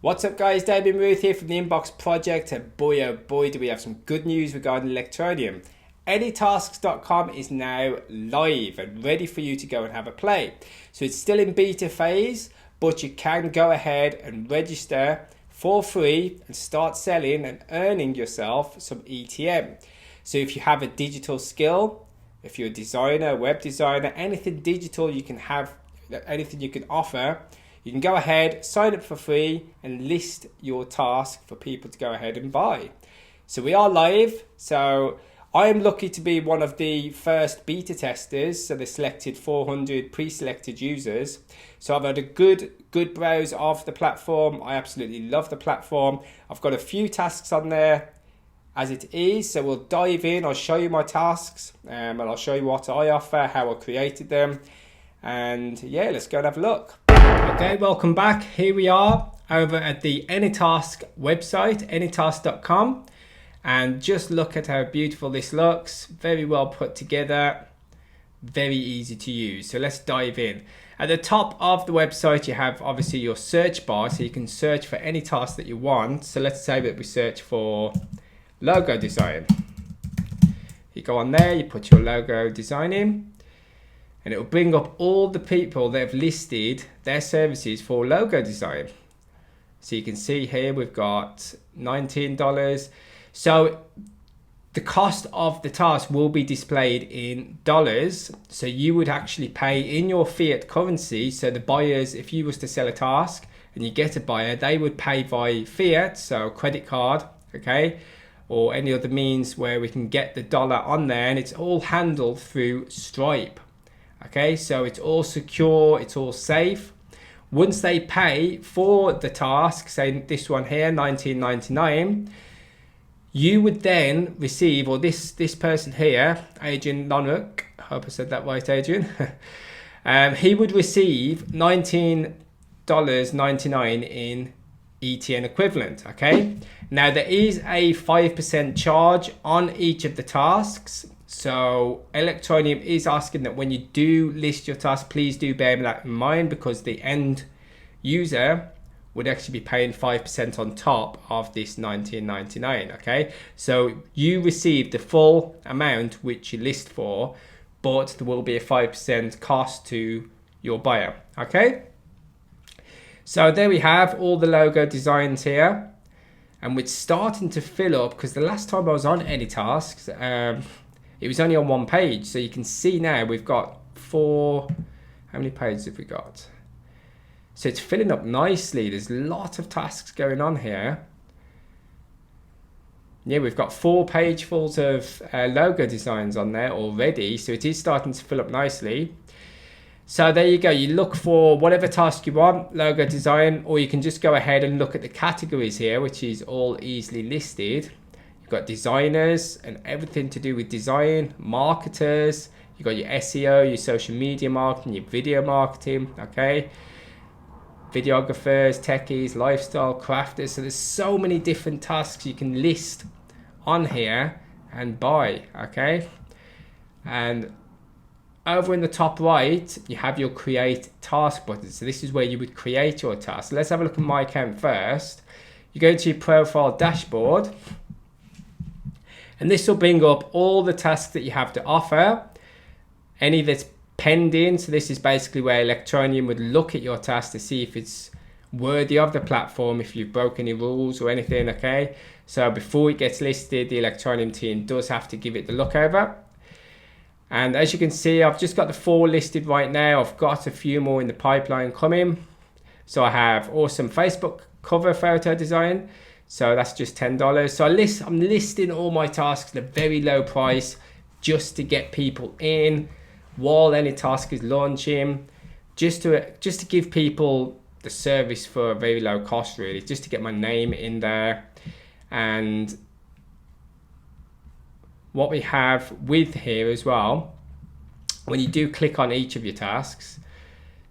What's up guys, Damien Ruth here from the Inbox Project, and boy oh boy do we have some good news regarding Electroneum. AnyTasks.com is now live and ready for you to go and have a play. So it's still in beta phase, but you can go ahead and register for free and start selling and earning yourself some ETM. So if you have a digital skill, if you're a designer, web designer, anything digital you can have, anything you can offer, you can go ahead, sign up for free and list your task for people to go ahead and buy. So we are live. So I am lucky to be one of the first beta testers. So they selected 400 pre-selected users. So I've had a good browse of the platform. I absolutely love the platform. I've got a few tasks on there as it is. So we'll dive in. I'll show you my tasks and I'll show you what I offer, how I created them. And yeah, let's go and have a look. Okay, welcome back. Here we are over at the AnyTask website, AnyTask.com, and just look at how beautiful this looks. Very well put together, very easy to use. So let's dive in. At the top of the website you have obviously your search bar, so you can search for any task that you want. So let's say that we search for logo design. You go on there, you put your logo design in, and it will bring up all the people that have listed their services for logo design. So you can see here we've got $19. So the cost of the task will be displayed in dollars. So you would actually pay in your fiat currency. So the buyers, if you was to sell a task and you get a buyer, they would pay by fiat, so credit card, okay, or any other means where we can get the dollar on there, and it's all handled through Stripe. Okay, so it's all secure, it's all safe. Once they pay for the task, say this one here, $19.99, you would then receive, or this person here, Adrian Lonrook, I hope I said that right, Adrian, he would receive $19.99 in ETN equivalent, okay? Now there is a 5% charge on each of the tasks. So Electroneum is asking that when you do list your task, please do bear that in mind, because the end user would actually be paying 5% on top of this $19.99, okay? So you receive the full amount which you list for, but there will be a 5% cost to your buyer, okay? So there we have all the logo designs here, and we're starting to fill up, because the last time I was on AnyTasks, it was only on one page. So you can see now we've got how many pages have we got? So it's filling up nicely. There's a lot of tasks going on here. Yeah, we've got 4 pagefuls of logo designs on there already. So it is starting to fill up nicely. So there you go. You look for whatever task you want, logo design, or you can just go ahead and look at the categories here, which is all easily listed. You've got designers and everything to do with design, marketers, you've got your SEO, your social media marketing, your video marketing, okay? Videographers, techies, lifestyle, crafters. So there's so many different tasks you can list on here and buy, okay? And over in the top right, you have your create task button. So this is where you would create your task. So let's have a look at my account first. You go to your profile dashboard, and this will bring up all the tasks that you have to offer, any that's pending. So this is basically where Electroneum would look at your task to see if it's worthy of the platform, if you've broken any rules or anything, okay? So before it gets listed, the Electroneum team does have to give it the look over. And as you can see, I've just got the 4 listed right now. I've got a few more in the pipeline coming. So I have awesome Facebook cover photo design. So that's just $10. So I'm listing all my tasks at a very low price just to get people in while AnyTask is launching, just to give people the service for a very low cost, really, just to get my name in there. And what we have with here as well, when you do click on each of your tasks,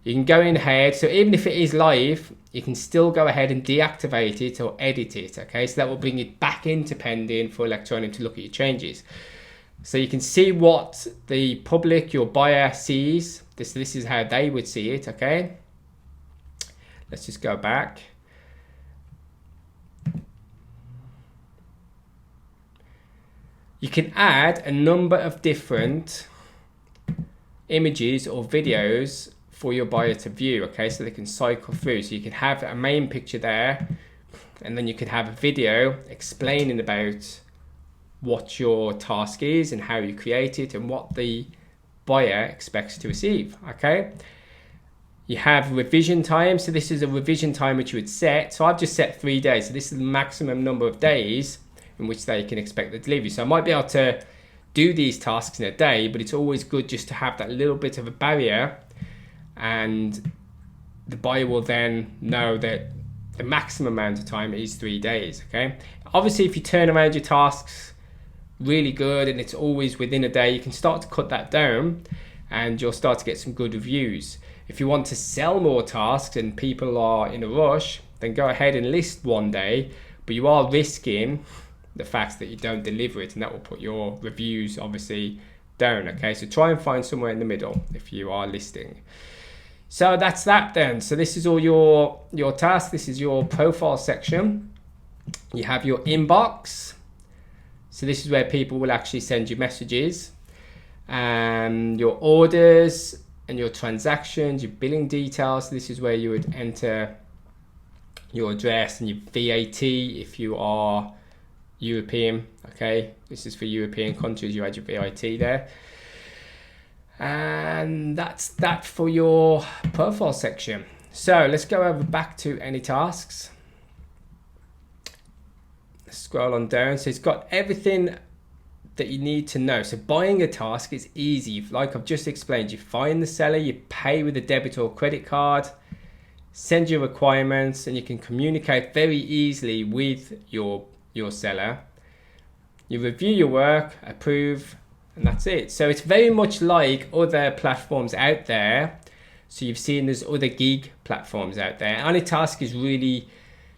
you can go in ahead. So even if it is live, you can still go ahead and deactivate it or edit it, okay? So that will bring it back into pending for Electroneum to look at your changes. So you can see what the public, your buyer, sees. This is how they would see it, okay? Let's just go back. You can add a number of different images or videos for your buyer to view, okay, so they can cycle through. So you can have a main picture there, and then you could have a video explaining about what your task is and how you create it and what the buyer expects to receive, okay? You have revision time. So this is a revision time which you would set. So I've just set 3 days. So this is the maximum number of days in which they can expect the delivery. So I might be able to do these tasks in a day, but it's always good just to have that little bit of a barrier, and the buyer will then know that the maximum amount of time is 3 days, okay? Obviously, if you turn around your tasks really good and it's always within a day, you can start to cut that down and you'll start to get some good reviews. If you want to sell more tasks and people are in a rush, then go ahead and list 1 day, but you are risking the fact that you don't deliver it, and that will put your reviews obviously down, okay? So try and find somewhere in the middle if you are listing. So that's that then. So this is all your tasks. This is your profile section. You have your inbox. So this is where people will actually send you messages. Your orders and your transactions, your billing details. This is where you would enter your address and your VAT if you are European, okay? This is for European countries, you add your VAT there. And that's that for your profile section. So let's go over back to AnyTasks. Scroll on down. So it's got everything that you need to know. So buying a task is easy. Like I've just explained, you find the seller, you pay with a debit or credit card, send your requirements, and you can communicate very easily with your seller. You review your work, approve, and that's it. So it's very much like other platforms out there. So you've seen there's other gig platforms out there. AnyTask is really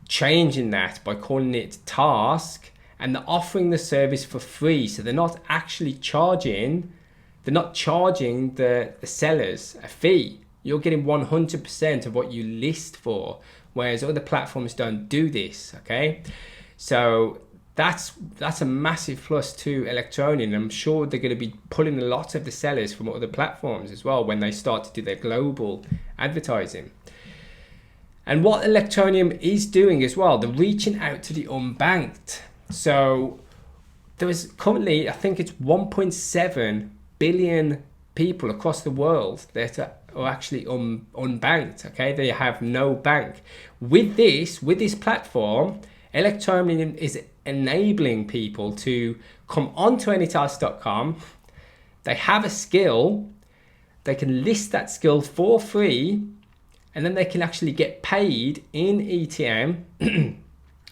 changing that by calling it Task, and they're offering the service for free. So they're not actually charging, they're not charging the sellers a fee. You're getting 100% of what you list for, whereas other platforms don't do this, okay? So that's a massive plus to Electroneum. I'm sure they're going to be pulling a lot of the sellers from other platforms as well when they start to do their global advertising. And what Electroneum is doing as well, they're reaching out to the unbanked. So there is currently, I think it's 1.7 billion people across the world that are actually unbanked, okay? They have no bank. With this platform, Electroneum is enabling people to come onto AnyTask.com. They have a skill, they can list that skill for free, and then they can actually get paid in ETM,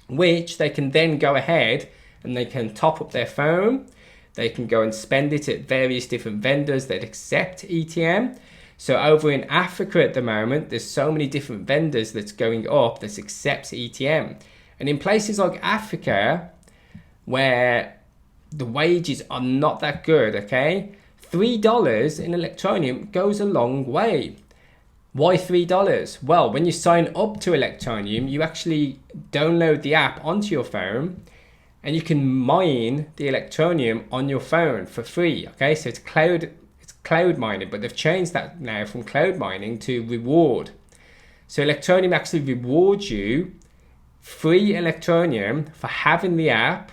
which they can then go ahead and they can top up their phone. They can go and spend it at various different vendors that accept ETM. So over in Africa at the moment, there's so many different vendors that's going up that accepts ETM. And in places like Africa, where the wages are not that good, okay, $3 in Electroneum goes a long way. Why $3? Well, when you sign up to Electroneum, you actually download the app onto your phone, and you can mine the Electroneum on your phone for free, okay? So it's cloud mining, but they've changed that now from cloud mining to reward. So Electroneum actually rewards you free Electroneum for having the app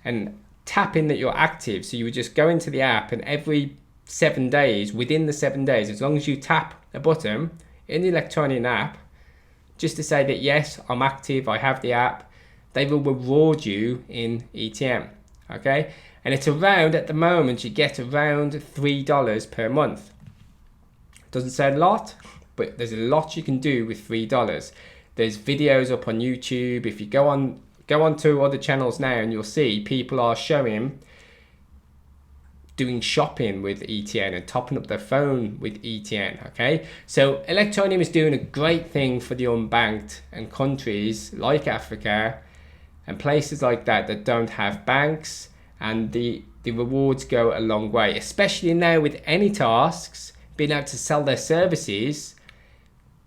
and tapping that you're active. So you would just go into the app, and every 7 days, within the 7 days, as long as you tap a button in the Electroneum app just to say that yes, I'm active, I have the app, they will reward you in ETM, okay? And it's around, at the moment, you get around $3 per month. Doesn't sound a lot, but there's a lot you can do with $3. There's videos up on YouTube. If you go on to other channels now, and you'll see people are showing doing shopping with ETN and topping up their phone with ETN, okay? So Electroneum is doing a great thing for the unbanked and countries like Africa and places like that that don't have banks, and the rewards go a long way, especially now with AnyTasks being able to sell their services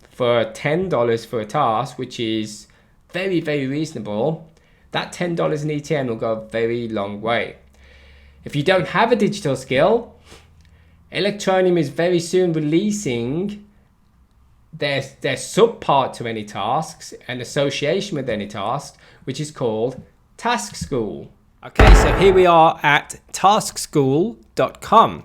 for $10 for a task, which is very, very reasonable. That $10 in ETN will go a very long way. If you don't have a digital skill, Electroneum is very soon releasing their subpart to AnyTasks, an association with AnyTasks, which is called Task School. Okay, so here we are at taskschool.com.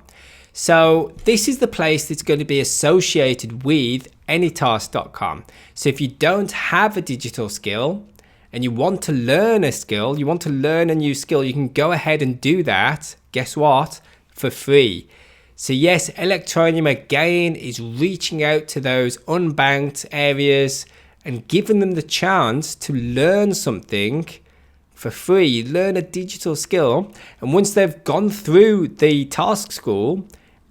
So this is the place that's going to be associated with AnyTask.com. So if you don't have a digital skill and you want to learn a skill, you want to learn a new skill, you can go ahead and do that. Guess what? For free. So yes, Electroneum again is reaching out to those unbanked areas and giving them the chance to learn something for free, learn a digital skill. And once they've gone through the task school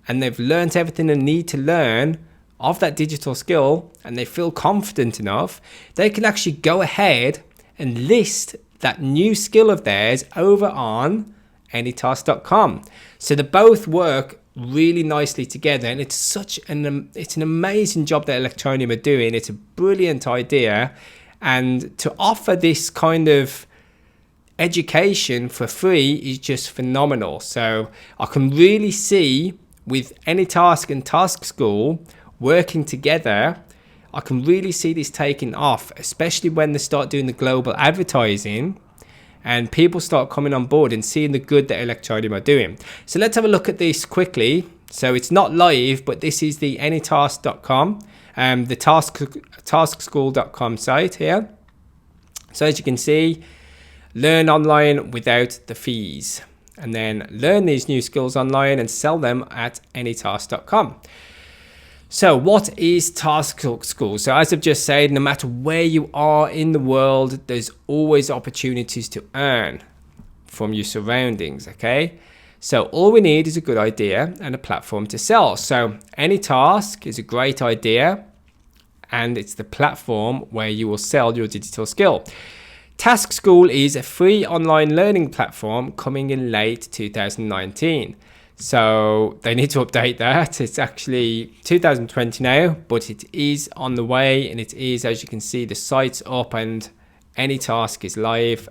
and they've learned everything they need to learn of that digital skill and they feel confident enough, they can actually go ahead and list that new skill of theirs over on AnyTask.com. So they both work really nicely together, and it's an amazing job that Electroneum are doing. It's a brilliant idea, and to offer this kind of education for free is just phenomenal. So I can really see with AnyTask and Task School working together, I can really see this taking off, especially when they start doing the global advertising and people start coming on board and seeing the good that Electroneum are doing. So let's have a look at this quickly. So it's not live, but this is the AnyTask.com, the taskschool.com site here. So as you can see, learn online without the fees, and then learn these new skills online and sell them at AnyTask.com. So what is Task School? So as I've just said, no matter where you are in the world, there's always opportunities to earn from your surroundings, okay? So all we need is a good idea and a platform to sell. So AnyTask is a great idea, and it's the platform where you will sell your digital skill. Task School is a free online learning platform coming in late 2019. So they need to update that. It's actually 2020 now, but it is on the way, and it is, as you can see, the site's up and AnyTask is live.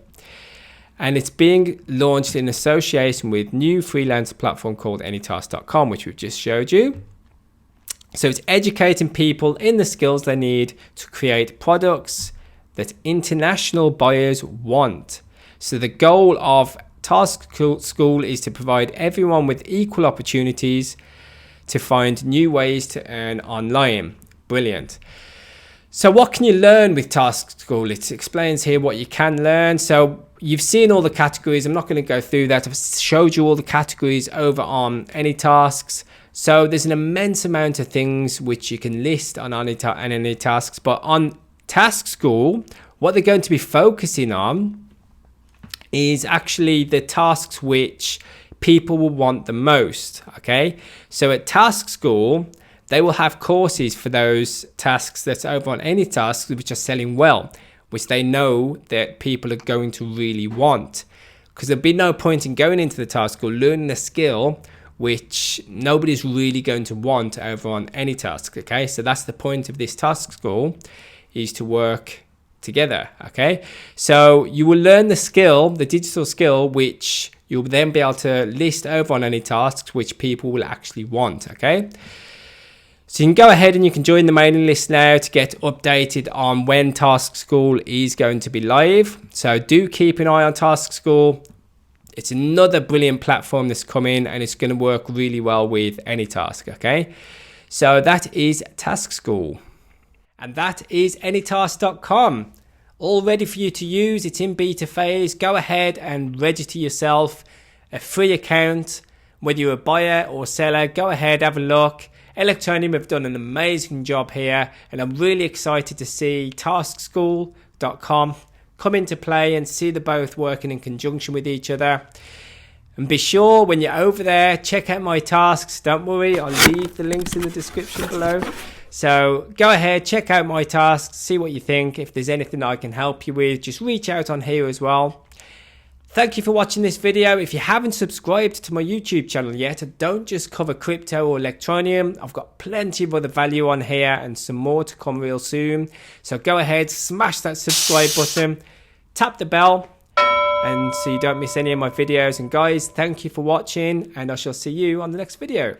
And it's being launched in association with new freelance platform called AnyTask.com, which we've just showed you. So it's educating people in the skills they need to create products that international buyers want. So the goal of Task School is to provide everyone with equal opportunities to find new ways to earn online. Brilliant. So what can you learn with Task School? It explains here what you can learn. So you've seen all the categories. I'm not going to go through that. I've showed you all the categories over on AnyTasks. So there's an immense amount of things which you can list on AnyTasks. But on Task School, what they're going to be focusing on is actually the tasks which people will want the most, okay? So at Task School, they will have courses for those tasks that's over on AnyTasks which are selling well, which they know that people are going to really want. Because there'll be no point in going into the Task School, learning a skill which nobody's really going to want over on AnyTask, okay? So that's the point of this Task School, is to work together, okay? So you will learn the skill, the digital skill, which you'll then be able to list over on AnyTasks, which people will actually want, okay? So you can go ahead and you can join the mailing list now to get updated on when Task School is going to be live. So do keep an eye on Task School. It's another brilliant platform that's coming, and it's going to work really well with AnyTask, okay? So that is Task School. And that is AnyTask.com. All ready for you to use. It's in beta phase. Go ahead and register yourself a free account. Whether you're a buyer or seller, go ahead, have a look. Electroneum have done an amazing job here, and I'm really excited to see taskschool.com come into play and see the both working in conjunction with each other. And be sure when you're over there, check out my tasks. Don't worry, I'll leave the links in the description below. So go ahead, check out my tasks, see what you think. If there's anything I can help you with, just reach out on here as well. Thank you for watching this video. If you haven't subscribed to my YouTube channel yet, I don't just cover crypto or Electroneum. I've got plenty of other value on here and some more to come real soon. So go ahead, smash that subscribe button, tap the bell, and so you don't miss any of my videos. And guys, thank you for watching, and I shall see you on the next video.